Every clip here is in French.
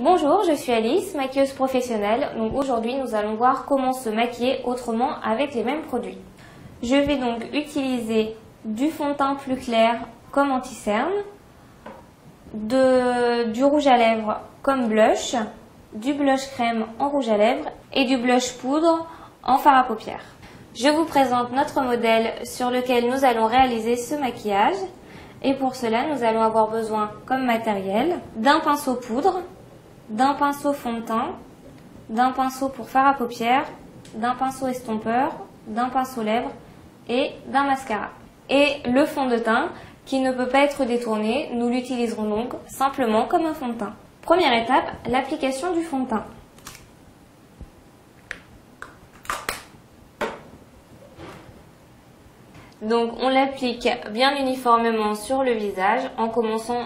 Bonjour, je suis Alice, maquilleuse professionnelle. Donc aujourd'hui, nous allons voir comment se maquiller autrement avec les mêmes produits. Je vais donc utiliser du fond de teint plus clair comme anti-cerne, du rouge à lèvres comme blush, du blush crème en rouge à lèvres et du blush poudre en fard à paupières. Je vous présente notre modèle sur lequel nous allons réaliser ce maquillage. Et pour cela, nous allons avoir besoin comme matériel d'un pinceau poudre, d'un pinceau fond de teint, d'un pinceau pour fard à paupières, d'un pinceau estompeur, d'un pinceau lèvres et d'un mascara. Et le fond de teint qui ne peut pas être détourné, nous l'utiliserons donc simplement comme un fond de teint. Première étape, l'application du fond de teint. Donc on l'applique bien uniformément sur le visage en commençant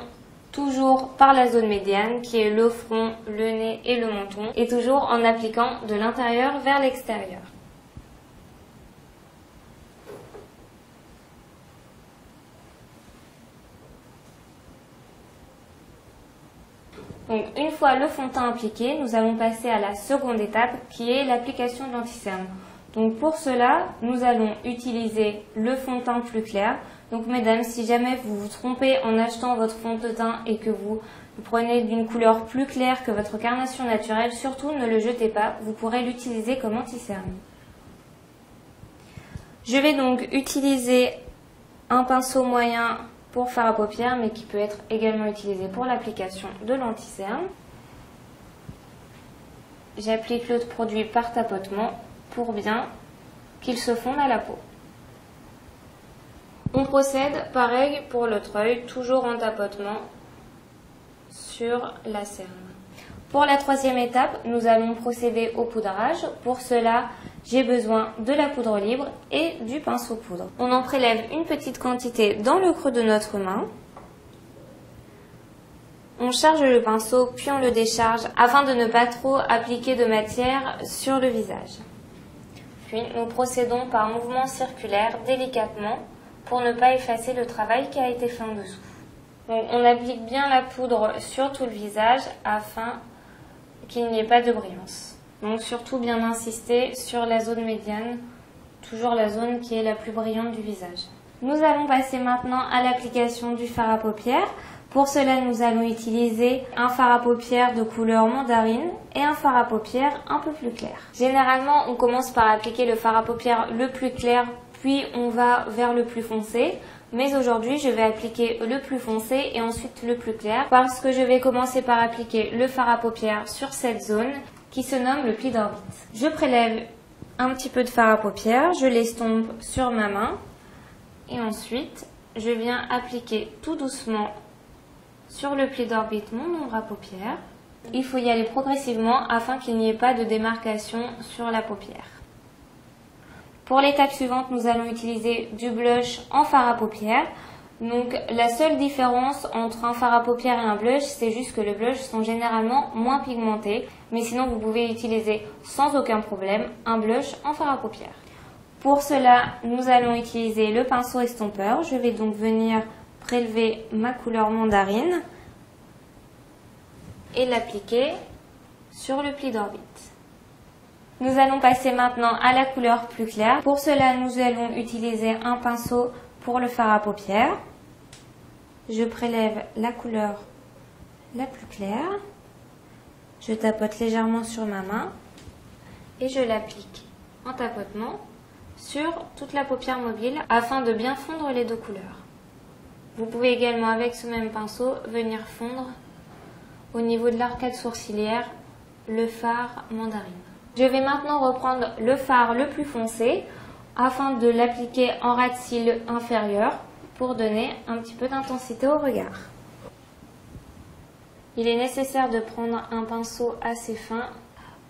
toujours par la zone médiane qui est le front, le nez et le menton et toujours en appliquant de l'intérieur vers l'extérieur. Donc une fois le fond de teint appliqué, nous allons passer à la seconde étape qui est l'application de l'anti-cerne. Donc pour cela, nous allons utiliser le fond de teint plus clair. Donc mesdames, si jamais vous vous trompez en achetant votre fond de teint et que vous prenez d'une couleur plus claire que votre carnation naturelle, surtout ne le jetez pas, vous pourrez l'utiliser comme anti-cerne. Je vais donc utiliser un pinceau moyen pour fard à paupières, mais qui peut être également utilisé pour l'application de l'anti-cerne. J'applique le produit par tapotement pour bien qu'il se fonde à la peau. On procède pareil pour l'autre œil, toujours en tapotement sur la cerne. Pour la troisième étape, nous allons procéder au poudrage. Pour cela, j'ai besoin de la poudre libre et du pinceau poudre. On en prélève une petite quantité dans le creux de notre main. On charge le pinceau puis on le décharge afin de ne pas trop appliquer de matière sur le visage. Puis nous procédons par mouvement circulaire délicatement pour ne pas effacer le travail qui a été fait en dessous. Donc, on applique bien la poudre sur tout le visage afin qu'il n'y ait pas de brillance. Donc surtout bien insister sur la zone médiane, toujours la zone qui est la plus brillante du visage. Nous allons passer maintenant à l'application du fard à paupières. Pour cela, nous allons utiliser un fard à paupières de couleur mandarine et un fard à paupières un peu plus clair. Généralement, on commence par appliquer le fard à paupières le plus clair, puis on va vers le plus foncé. Mais aujourd'hui, je vais appliquer le plus foncé et ensuite le plus clair parce que je vais commencer par appliquer le fard à paupières sur cette zone qui se nomme le pli d'orbite. Je prélève un petit peu de fard à paupières, je l'estompe sur ma main et ensuite, je viens appliquer tout doucement sur le pli d'orbite mon ombre à paupières. Il faut y aller progressivement afin qu'il n'y ait pas de démarcation sur la paupière. Pour l'étape suivante, nous allons utiliser du blush en fard à paupières. Donc la seule différence entre un fard à paupières et un blush, c'est juste que les blushs sont généralement moins pigmentés. Mais sinon, vous pouvez utiliser sans aucun problème un blush en fard à paupières. Pour cela, nous allons utiliser le pinceau estompeur. Je vais donc venir prélever ma couleur mandarine et l'appliquer sur le pli d'orbite. Nous allons passer maintenant à la couleur plus claire. Pour cela, nous allons utiliser un pinceau pour le fard à paupières. Je prélève la couleur la plus claire. Je tapote légèrement sur ma main et je l'applique en tapotement sur toute la paupière mobile afin de bien fondre les deux couleurs. Vous pouvez également avec ce même pinceau venir fondre au niveau de l'arcade sourcilière le fard mandarine. Je vais maintenant reprendre le fard le plus foncé afin de l'appliquer en ras de cils inférieur pour donner un petit peu d'intensité au regard. Il est nécessaire de prendre un pinceau assez fin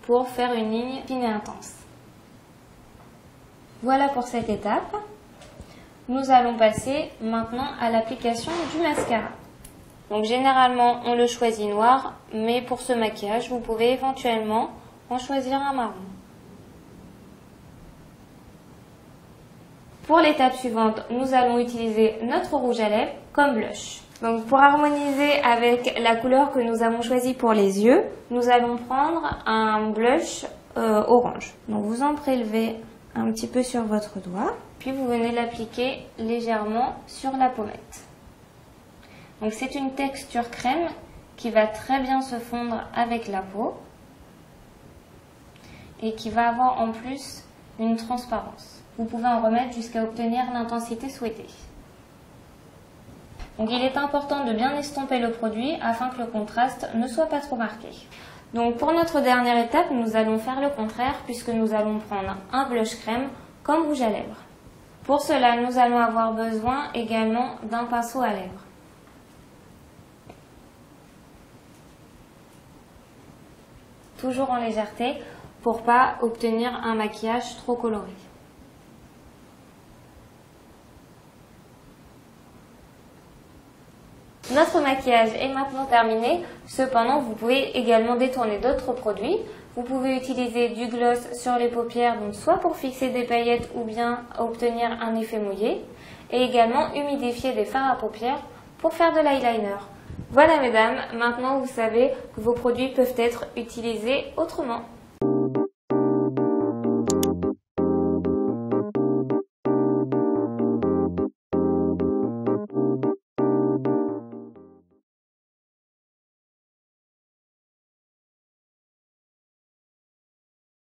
pour faire une ligne fine et intense. Voilà pour cette étape. Nous allons passer maintenant à l'application du mascara. Donc généralement on le choisit noir, mais pour ce maquillage vous pouvez éventuellement en choisir un marron. Pour l'étape suivante, nous allons utiliser notre rouge à lèvres comme blush. Donc pour harmoniser avec la couleur que nous avons choisie pour les yeux, nous allons prendre un blush orange. Donc vous en prélevez un petit peu sur votre doigt, puis vous venez l'appliquer légèrement sur la pommette. Donc c'est une texture crème qui va très bien se fondre avec la peau et qui va avoir en plus une transparence. Vous pouvez en remettre jusqu'à obtenir l'intensité souhaitée. Donc il est important de bien estomper le produit afin que le contraste ne soit pas trop marqué. Donc pour notre dernière étape, nous allons faire le contraire puisque nous allons prendre un blush crème comme rouge à lèvres. Pour cela, nous allons avoir besoin également d'un pinceau à lèvres. Toujours en légèreté pour pas obtenir un maquillage trop coloré. Notre maquillage est maintenant terminé, cependant vous pouvez également détourner d'autres produits. Vous pouvez utiliser du gloss sur les paupières, donc soit pour fixer des paillettes ou bien obtenir un effet mouillé, et également humidifier des fards à paupières pour faire de l'eyeliner. Voilà mesdames, maintenant vous savez que vos produits peuvent être utilisés autrement.